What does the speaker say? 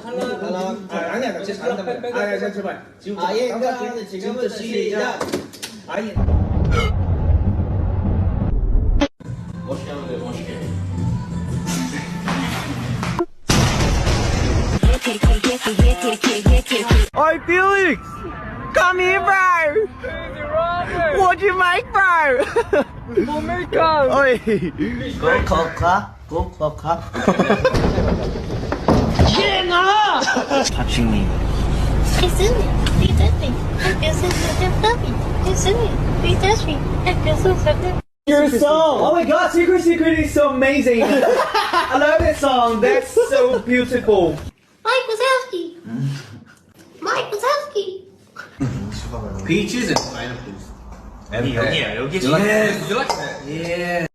탈락. 아니야, 나 진짜 잘한단 말이야. 아, 제발. 지금부터 시작. 아예. 멋있게 하면 돼, 멋있게. Oi, Felix! Come here, bro! What you make, bro? Oi! Go Coca. Touching me. Excuse me, please touch me. I feel so fluffy. Excuse me, please touch me. I feel so fluffy. Your song! Oh my god, Secret is so amazing! I love that song, that's so beautiful! Mike Wazowski. Mike Wazowski. Peaches and pineapples. 여기야. Yes. You like that? Yeah.